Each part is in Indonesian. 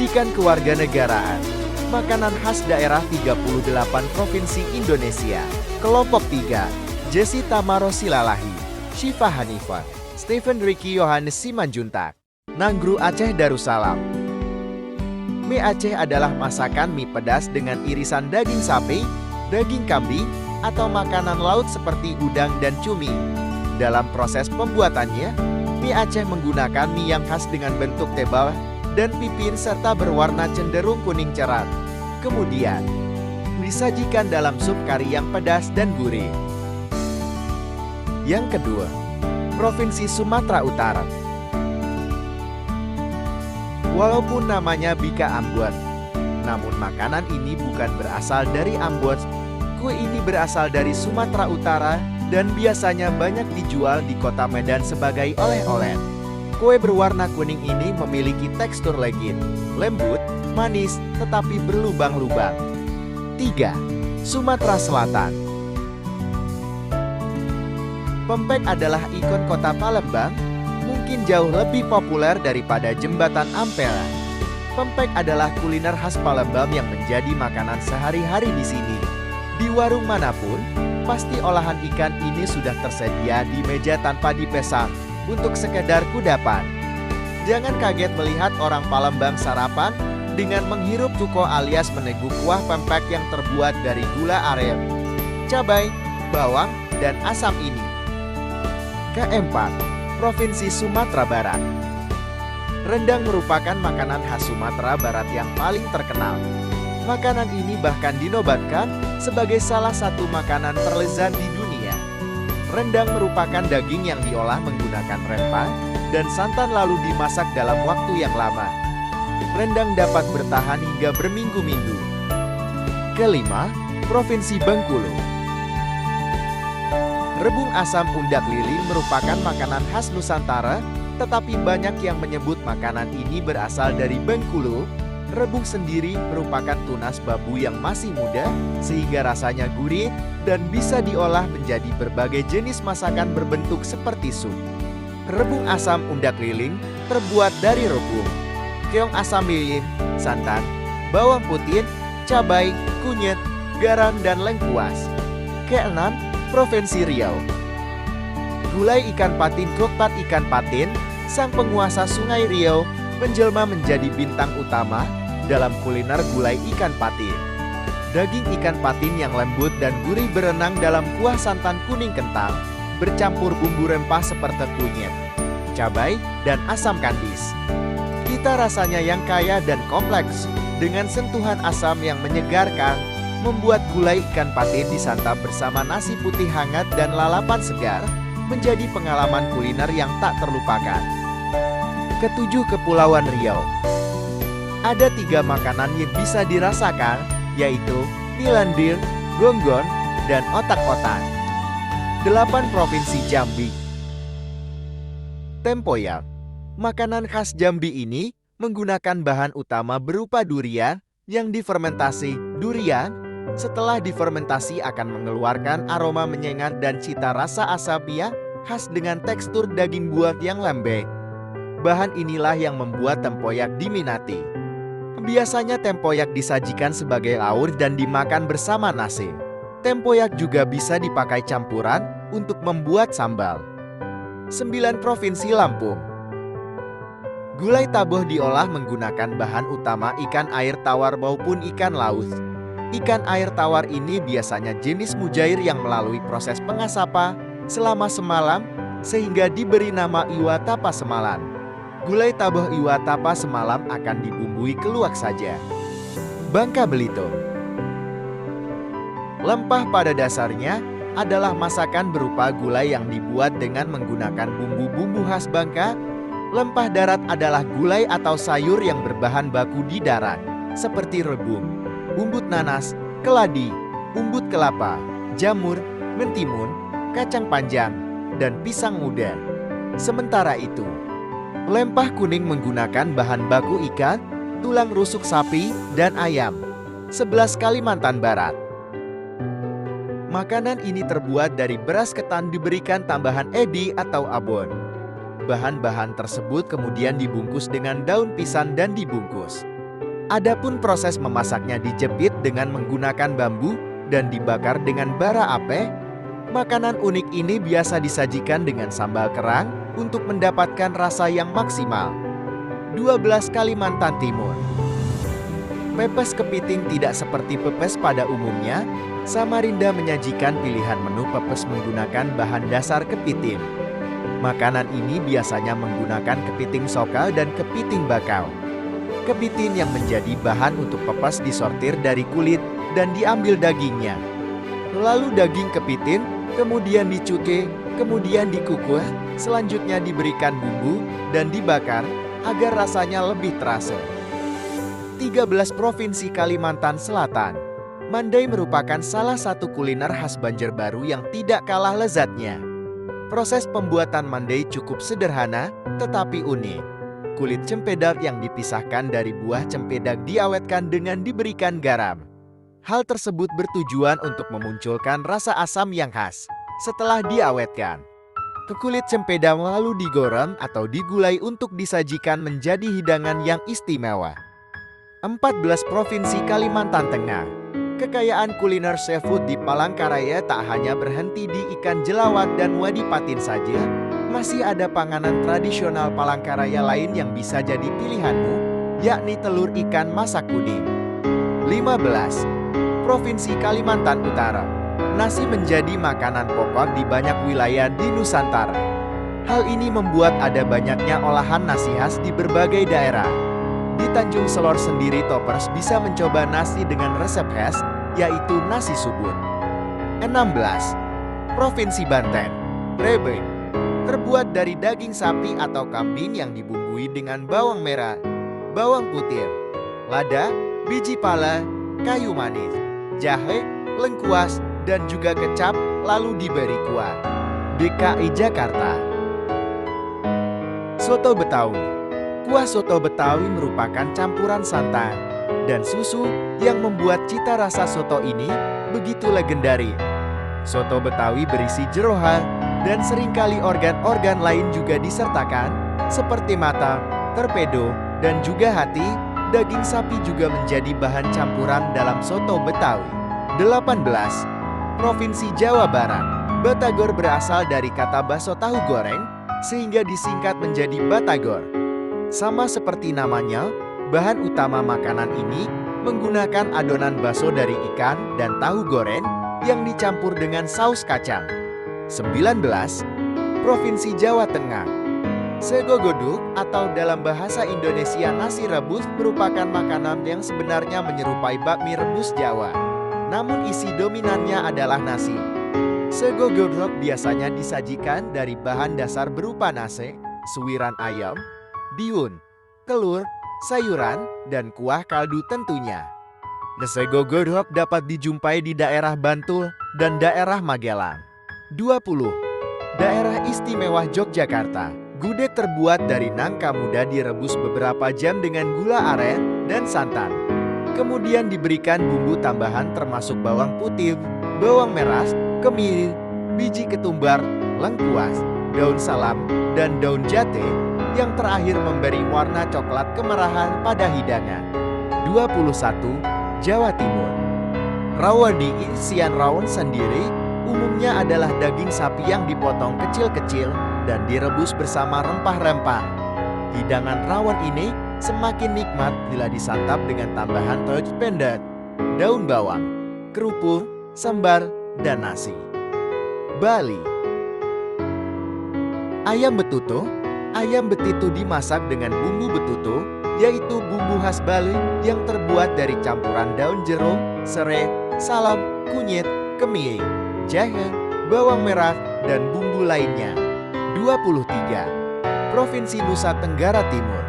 Pendidikan kewarganegaraan. Makanan khas daerah 38 Provinsi Indonesia. Kelompok 3. Jesse Tamaro Silalahi, Syifa Hanifah, Stephen Ricky Yohanes Simanjuntak. Nanggru Aceh Darussalam. Mie Aceh adalah masakan mie pedas dengan irisan daging sapi, daging kambing, atau makanan laut seperti udang dan cumi. Dalam proses pembuatannya, mie Aceh menggunakan mie yang khas dengan bentuk tebal dan pipin serta berwarna cenderung kuning cerah. Kemudian, disajikan dalam sup kari yang pedas dan gurih. Yang kedua, Provinsi Sumatera Utara. Walaupun namanya Bika Ambon, namun makanan ini bukan berasal dari Ambon. Kue ini berasal dari Sumatera Utara dan biasanya banyak dijual di kota Medan sebagai oleh-oleh. Kue berwarna kuning ini memiliki tekstur legit, lembut, manis, tetapi berlubang-lubang. 3. Sumatera Selatan. Pempek adalah ikon kota Palembang, mungkin jauh lebih populer daripada Jembatan Ampera. Pempek adalah kuliner khas Palembang yang menjadi makanan sehari-hari di sini. Di warung manapun, pasti olahan ikan ini sudah tersedia di meja tanpa dipesan untuk sekedar kudapan. Jangan kaget melihat orang Palembang sarapan dengan menghirup cuko alias meneguk kuah pempek yang terbuat dari gula aren, cabai, bawang, dan asam ini. Keempat, Provinsi Sumatera Barat. Rendang merupakan makanan khas Sumatera Barat yang paling terkenal. Makanan ini bahkan dinobatkan sebagai salah satu makanan terlezat di dunia. Rendang merupakan daging yang diolah menggunakan rempah dan santan lalu dimasak dalam waktu yang lama. Rendang dapat bertahan hingga berminggu-minggu. Kelima, Provinsi Bengkulu. Rebung asam undak lilin merupakan makanan khas Nusantara, tetapi banyak yang menyebut makanan ini berasal dari Bengkulu. Rebung sendiri merupakan tunas babu yang masih muda, sehingga rasanya gurih dan bisa diolah menjadi berbagai jenis masakan berbentuk seperti sup. Rebung asam undak lilin terbuat dari rebung, keong asam lilin, santan, bawang putih, cabai, kunyit, garam, dan lengkuas. Keenam, Provinsi Riau. Gulai ikan patin. Krokpat ikan patin, sang penguasa Sungai Riau, menjelma menjadi bintang utama dalam kuliner gulai ikan patin. Daging ikan patin yang lembut dan gurih berenang dalam kuah santan kuning kental, bercampur bumbu rempah seperti kunyit, cabai, dan asam kandis. Cita rasanya yang kaya dan kompleks, dengan sentuhan asam yang menyegarkan, membuat gulai ikan patin disantap bersama nasi putih hangat dan lalapan segar, menjadi pengalaman kuliner yang tak terlupakan. Ketujuh, Kepulauan Riau. Ada 3 makanan yang bisa dirasakan, yaitu mie lendir, gonggon, dan otak-otak. 8, Provinsi Jambi. Tempoyak. Makanan khas Jambi ini menggunakan bahan utama berupa durian yang difermentasi. Durian setelah difermentasi akan mengeluarkan aroma menyengat dan cita rasa asam yang khas dengan tekstur daging buah yang lembek. Bahan inilah yang membuat tempoyak diminati. Biasanya tempoyak disajikan sebagai lauk dan dimakan bersama nasi. Tempoyak juga bisa dipakai campuran untuk membuat sambal. 9, Provinsi Lampung. Gulai taboh diolah menggunakan bahan utama ikan air tawar maupun ikan laut. Ikan air tawar ini biasanya jenis mujair yang melalui proses pengasapan selama semalam sehingga diberi nama iwa tapa semalam. Gulai taboh iwa tapa semalam akan dibumbui keluak saja. Bangka Belitung. Lempah pada dasarnya adalah masakan berupa gulai yang dibuat dengan menggunakan bumbu-bumbu khas Bangka. Lempah darat adalah gulai atau sayur yang berbahan baku di darat, seperti rebung, umbut nanas, keladi, umbut kelapa, jamur, mentimun, kacang panjang, dan pisang muda. Sementara itu, lempah kuning menggunakan bahan baku ikan, tulang rusuk sapi, dan ayam. 11, Kalimantan Barat. Makanan ini terbuat dari beras ketan diberikan tambahan edi atau abon. Bahan-bahan tersebut kemudian dibungkus dengan daun pisang dan dibungkus. Adapun proses memasaknya dijepit dengan menggunakan bambu dan dibakar dengan bara api. Makanan unik ini biasa disajikan dengan sambal kerang untuk mendapatkan rasa yang maksimal. 12 Kalimantan Timur. Pepes kepiting tidak seperti pepes pada umumnya. Samarinda menyajikan pilihan menu pepes menggunakan bahan dasar kepiting. Makanan ini biasanya menggunakan kepiting sokal dan kepiting bakau. Kepiting yang menjadi bahan untuk pepes disortir dari kulit dan diambil dagingnya. Lalu daging kepiting kemudian dicukai, kemudian dikukus, selanjutnya diberikan bumbu dan dibakar agar rasanya lebih terasa. 13 Provinsi Kalimantan Selatan. Mandai merupakan salah satu kuliner khas Banjarbaru yang tidak kalah lezatnya. Proses pembuatan mandai cukup sederhana, tetapi unik. Kulit cempedak yang dipisahkan dari buah cempedak diawetkan dengan diberikan garam. Hal tersebut bertujuan untuk memunculkan rasa asam yang khas. Setelah diawetkan, kulit cempedak lalu digoreng atau digulai untuk disajikan menjadi hidangan yang istimewa. 14 Provinsi Kalimantan Tengah. Kekayaan kuliner seafood di Palangkaraya tak hanya berhenti di ikan jelawat dan wadi patin saja, masih ada panganan tradisional Palangkaraya lain yang bisa jadi pilihanmu, yakni telur ikan masak kuning. 15. Provinsi Kalimantan Utara. Nasi menjadi makanan pokok di banyak wilayah di Nusantara. Hal ini membuat ada banyaknya olahan nasi khas di berbagai daerah. Di Tanjung Selor sendiri toppers bisa mencoba nasi dengan resep khas, yaitu nasi subut. 16. Provinsi Banten. Rebeng. Terbuat dari daging sapi atau kambing yang dibumbui dengan bawang merah, bawang putih, lada, biji pala, kayu manis, jahe, lengkuas, dan juga kecap, lalu diberi kuah. DKI Jakarta. Soto Betawi. Kuah soto Betawi merupakan campuran santan dan susu yang membuat cita rasa soto ini begitu legendaris. Soto Betawi berisi jeroan dan seringkali organ-organ lain juga disertakan, seperti mata, torpedo, dan juga hati. Daging sapi juga menjadi bahan campuran dalam soto Betawi. 18. Provinsi Jawa Barat. Batagor berasal dari kata bakso tahu goreng, sehingga disingkat menjadi Batagor. Sama seperti namanya, bahan utama makanan ini menggunakan adonan bakso dari ikan dan tahu goreng yang dicampur dengan saus kacang. 19. Provinsi Jawa Tengah. Sego goduk atau dalam bahasa Indonesia nasi rebus merupakan makanan yang sebenarnya menyerupai bakmi rebus Jawa. Namun isi dominannya adalah nasi. Sego godok biasanya disajikan dari bahan dasar berupa nasi, suwiran ayam, bihun, telur, sayuran, dan kuah kaldu tentunya. Sego godok dapat dijumpai di daerah Bantul dan daerah Magelang. 20. Daerah Istimewa Yogyakarta. Gudeg terbuat dari nangka muda direbus beberapa jam dengan gula aren dan santan. Kemudian diberikan bumbu tambahan termasuk bawang putih, bawang merah, kemiri, biji ketumbar, lengkuas, daun salam, dan daun jate, yang terakhir memberi warna coklat kemerahan pada hidangan. 21. Jawa Timur. Rawon di isian rawon sendiri umumnya adalah daging sapi yang dipotong kecil-kecil dan direbus bersama rempah-rempah. Hidangan rawon ini semakin nikmat bila disantap dengan tambahan toge pendet, daun bawang, kerupuk, sambal, dan nasi. Bali. Ayam betutu. Ayam betutu dimasak dengan bumbu betutu, yaitu bumbu khas Bali yang terbuat dari campuran daun jeruk, serai, salam, kunyit, kemiri, jahe, bawang merah, dan bumbu lainnya. 23. Provinsi Nusa Tenggara Timur.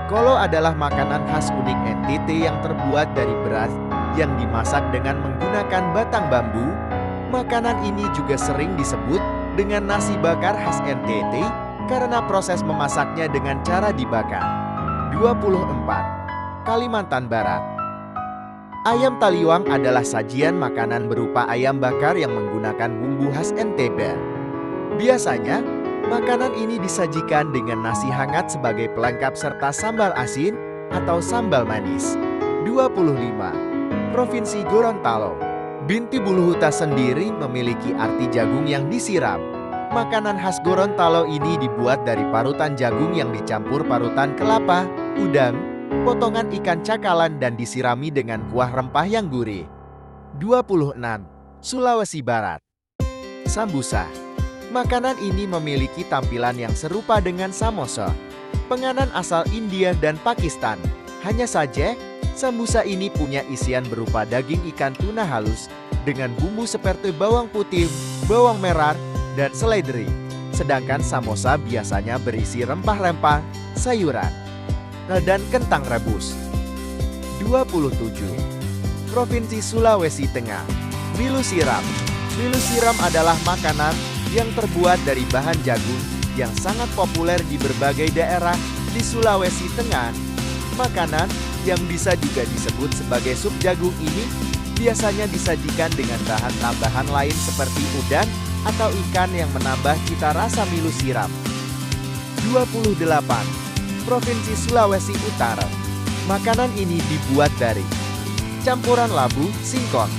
Kolo adalah makanan khas unik NTT yang terbuat dari beras yang dimasak dengan menggunakan batang bambu. Makanan ini juga sering disebut dengan nasi bakar khas NTT karena proses memasaknya dengan cara dibakar. 24. Kalimantan Barat. Ayam taliwang adalah sajian makanan berupa ayam bakar yang menggunakan bumbu khas NTB. Biasanya, makanan ini disajikan dengan nasi hangat sebagai pelengkap serta sambal asin, atau sambal manis. 25. Provinsi Gorontalo. Binti Buluhuta sendiri memiliki arti jagung yang disiram. Makanan khas Gorontalo ini dibuat dari parutan jagung yang dicampur parutan kelapa, udang, potongan ikan cakalan dan disirami dengan kuah rempah yang gurih. 26. Sulawesi Barat. Sambusa. Makanan ini memiliki tampilan yang serupa dengan samosa, penganan asal India dan Pakistan. Hanya saja, sambusa ini punya isian berupa daging ikan tuna halus dengan bumbu seperti bawang putih, bawang merah, dan seledri. Sedangkan samosa biasanya berisi rempah-rempah, sayuran, dan kentang rebus. 27. Provinsi Sulawesi Tengah. Milu siram. Milu siram adalah makanan yang terbuat dari bahan jagung yang sangat populer di berbagai daerah di Sulawesi Tengah. Makanan yang bisa juga disebut sebagai sup jagung ini biasanya disajikan dengan bahan tambahan lain seperti udang atau ikan yang menambah cita rasa milu siram. 28. Provinsi Sulawesi Utara. Makanan ini dibuat dari campuran labu, singkong,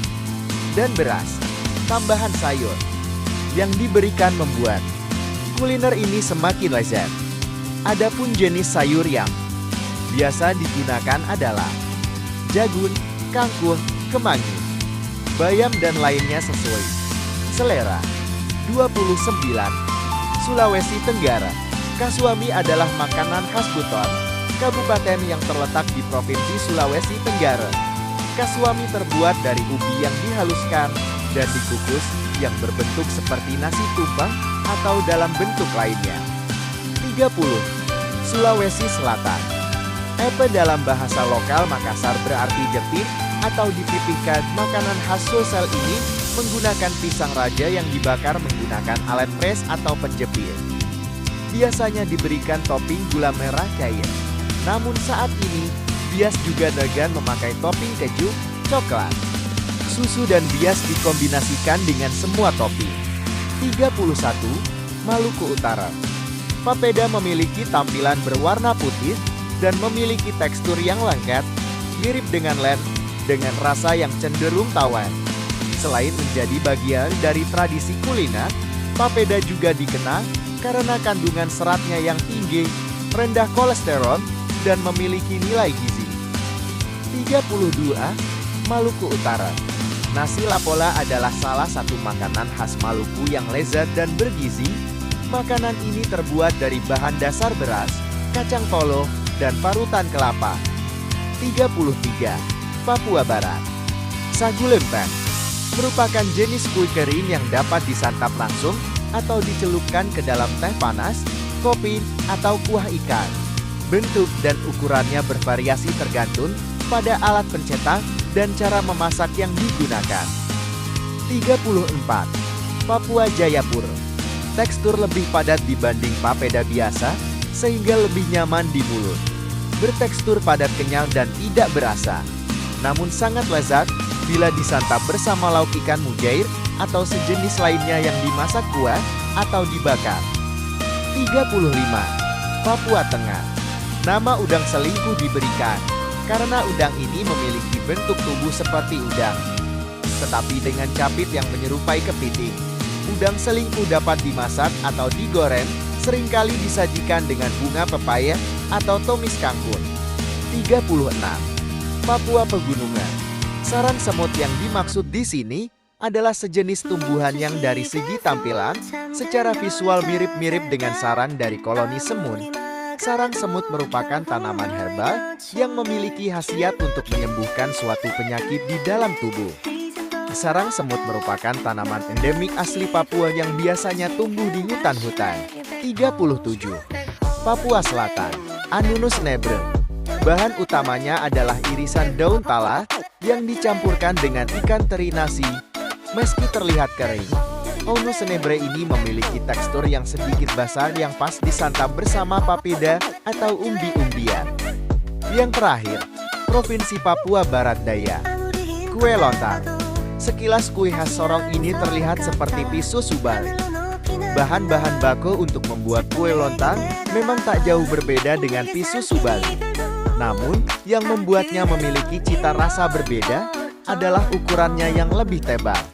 dan beras, tambahan sayur, yang diberikan membuat kuliner ini semakin lezat. Adapun jenis sayur yang biasa digunakan adalah jagung, kangkung, kemangi, bayam dan lainnya sesuai selera. 29. Sulawesi Tenggara. Kasuami adalah makanan khas Buton, kabupaten yang terletak di Provinsi Sulawesi Tenggara. Kasuami terbuat dari ubi yang dihaluskan dan dikukus yang berbentuk seperti nasi tumpeng atau dalam bentuk lainnya. 30. Sulawesi Selatan. Epe dalam bahasa lokal Makassar berarti jepit atau dipipihkan. Makanan khas Sulsel ini menggunakan pisang raja yang dibakar menggunakan alat pres atau penjepit. Biasanya diberikan topping gula merah cair. Namun saat ini, bias juga dengan memakai topping keju, coklat, susu dan bias dikombinasikan dengan semua topping. 31. Maluku Utara. Papeda memiliki tampilan berwarna putih dan memiliki tekstur yang lengket, mirip dengan len, dengan rasa yang cenderung tawar. Selain menjadi bagian dari tradisi kuliner, papeda juga dikenal karena kandungan seratnya yang tinggi, rendah kolesterol, dan memiliki nilai gizi. 32. Maluku Utara. Nasi lapola adalah salah satu makanan khas Maluku yang lezat dan bergizi. Makanan ini terbuat dari bahan dasar beras, kacang polo, dan parutan kelapa. 33. Papua Barat. Sagu lempeng merupakan jenis kue kering yang dapat disantap langsung atau dicelupkan ke dalam teh panas, kopi, atau kuah ikan. Bentuk dan ukurannya bervariasi tergantung pada alat pencetak dan cara memasak yang digunakan. 34. Papua Jayapura. Tekstur lebih padat dibanding papeda biasa, sehingga lebih nyaman di mulut. Bertekstur padat, kenyal, dan tidak berasa. Namun sangat lezat bila disantap bersama lauk ikan mujair atau sejenis lainnya yang dimasak kuah atau dibakar. 35. Papua Tengah. Nama udang selingkuh diberikan karena udang ini memiliki bentuk tubuh seperti udang, tetapi dengan capit yang menyerupai kepiting. Udang selingkuh dapat dimasak atau digoreng, seringkali disajikan dengan bunga pepaya atau tumis kangkung. 36. Papua Pegunungan. Sarang semut yang dimaksud di sini adalah sejenis tumbuhan yang dari segi tampilan secara visual mirip-mirip dengan sarang dari koloni semut. Sarang semut merupakan tanaman herbal yang memiliki khasiat untuk menyembuhkan suatu penyakit di dalam tubuh. Sarang semut merupakan tanaman endemik asli Papua yang biasanya tumbuh di hutan-hutan. 37. Papua Selatan. Anunus nebre. Bahan utamanya adalah irisan daun tala yang dicampurkan dengan ikan teri nasi. Meski terlihat kering, Anunus nebre ini memiliki tekstur yang sedikit basah yang pas disantap bersama papeda atau umbi-umbian. Yang terakhir, Provinsi Papua Barat Daya. Kue lontang. Sekilas kue khas Sorong ini terlihat seperti pisau subali. Bahan-bahan baku untuk membuat kue lontang memang tak jauh berbeda dengan pisau subali. Namun, yang membuatnya memiliki cita rasa berbeda adalah ukurannya yang lebih tebal.